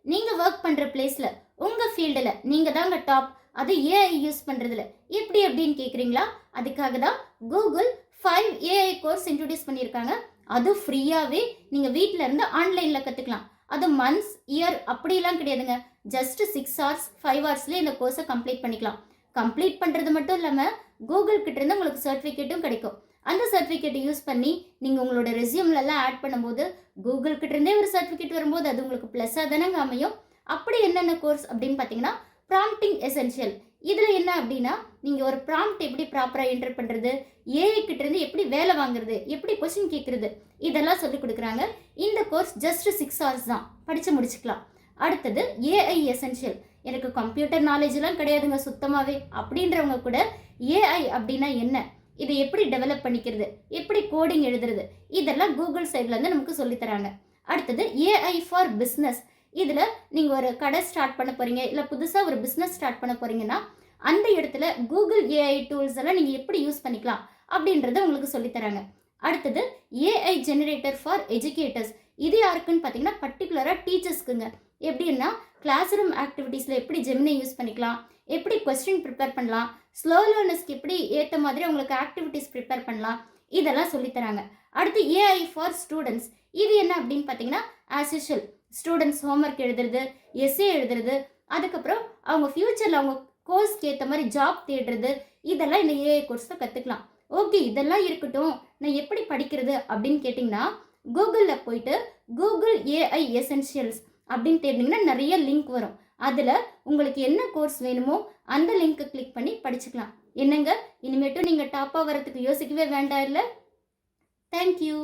நீங்கள் ஒர்க் பண்ணுற பிளேஸில் உங்கள் ஃபீல்டில் நீங்கள் தாங்க டாப், அது ஏஐ யூஸ் பண்ணுறதுல எப்படி அப்படின்னு கேட்குறீங்களா? அதுக்காக தான் கூகுள் 5 ஏஐ கோர்ஸ் இன்ட்ரடியூஸ் பண்ணியிருக்காங்க. அது ஃப்ரீயாகவே நீங்கள் வீட்டில் இருந்து ஆன்லைனில் கற்றுக்கலாம். அது மந்த்ஸ், இயர் அப்படிலாம் கிடையாதுங்க. ஜஸ்ட் 6 hours 5 ஹவர்ஸ்லேயே இந்த கோர்ஸை கம்ப்ளீட் பண்ணிக்கலாம். கம்ப்ளீட் பண்ணுறது மட்டும் இல்லாமல் கூகுள் கிட்டேருந்து உங்களுக்கு சர்டிஃபிகேட்டும் கிடைக்கும். அந்த சர்டிஃபிகேட்டை யூஸ் பண்ணி நீங்கள் உங்களோட ரெஸ்யூம்லலாம் ஆட் பண்ணும்போது கூகுள் கிட்டேருந்தே ஒரு சர்டிஃபிகேட் வரும்போது அது உங்களுக்கு ப்ளஸ்ஸாக தானேங்க அமையும். அப்படி என்னென்ன கோர்ஸ் அப்படின்னு பார்த்தீங்கன்னா, ப்ராம்ப்டிங் எசென்ஷியல். இதில் என்ன அப்படின்னா, நீங்கள் ஒரு ப்ராம்ப்ட் எப்படி ப்ராப்பராக என்டர் பண்ணுறது, ஏஐ கிட்டேருந்து எப்படி வேலை வாங்குறது, எப்படி கொஸ்டின் கேட்குறது, இதெல்லாம் சொல்லிக் கொடுக்குறாங்க. இந்த கோர்ஸ் ஜஸ்ட் 6 hours தான், படித்து முடிச்சுக்கலாம். அடுத்தது ஏஐ எசென்ஷியல். எனக்கு கம்ப்யூட்டர் நாலேஜெலாம் கிடையாதுங்க சுத்தமாகவே அப்படின்றவங்க கூட ஏஐ அப்படின்னா என்ன, இதை எப்படி டெவலப் பண்ணிக்கிறது, எப்படி கோடிங் எழுதுறது, இதெல்லாம் கூகுள் சைட்லேருந்து நமக்கு சொல்லித்தராங்க. அடுத்தது ஏஐ ஃபார் பிஸ்னஸ். இதில் நீங்கள் ஒரு கடை ஸ்டார்ட் பண்ண போகிறீங்க, இல்லை புதுசாக ஒரு பிஸ்னஸ் ஸ்டார்ட் பண்ண போகிறீங்கன்னா அந்த இடத்துல கூகுள் ஏஐ டூல்ஸ் எல்லாம் நீங்கள் எப்படி யூஸ் பண்ணிக்கலாம் அப்படின்றத உங்களுக்கு சொல்லித்தராங்க. அடுத்தது ஏஐ ஜெனரேட்டர் ஃபார் எஜுகேட்டர்ஸ். இது யாருக்குன்னு பார்த்தீங்கன்னா பர்டிகுலராக டீச்சர்ஸ்க்குங்க. எப்படின்னா கிளாஸ் ரூம் ஆக்டிவிட்டீஸில் எப்படி ஜெமினை யூஸ் பண்ணிக்கலாம், எப்படி கொஸ்டின் ப்ரிப்பேர் பண்ணலாம், ஸ்லோ லேர்னர்ஸ்க்கு எப்படி ஏற்ற மாதிரி அவங்களுக்கு ஆக்டிவிட்டீஸ் ப்ரிப்பேர் பண்ணலாம், இதெல்லாம் சொல்லித்தராங்க. அடுத்து ஏஐ ஃபார் ஸ்டூடெண்ட்ஸ். இது என்ன அப்படின்னு பார்த்தீங்கன்னா, ஆஸ் யூஷுவல் ஸ்டூடெண்ட்ஸ் ஹோம்ஒர்க் எழுதுறது, எஸ்ஏ எழுதுறது, அதுக்கப்புறம் அவங்க ஃப்யூச்சரில் அவங்க கோர்ஸ்க்கு ஏற்ற மாதிரி ஜாப் தேடுறது, இதெல்லாம் இந்த ஏஐ கோர்ஸில் கற்றுக்கலாம். ஓகே, இதெல்லாம் இருக்கட்டும், நான் எப்படி படிக்கிறது அப்படின்னு கேட்டிங்கன்னா, கூகுளில் போயிட்டு கூகுள் ஏஐ எசென்ஷியல்ஸ் அப்படின்னு தேடினீங்கன்னா நிறைய லிங்க் வரும். அதில் உங்களுக்கு என்ன கோர்ஸ் வேணுமோ அந்த லிங்க்கை கிளிக் பண்ணி படிச்சுக்கலாம். என்னங்க, இனிமேட்டும் நீங்கள் டாப்பாக வரத்துக்கு யோசிக்கவே வேண்டாம் இல்லை? தேங்க்யூ.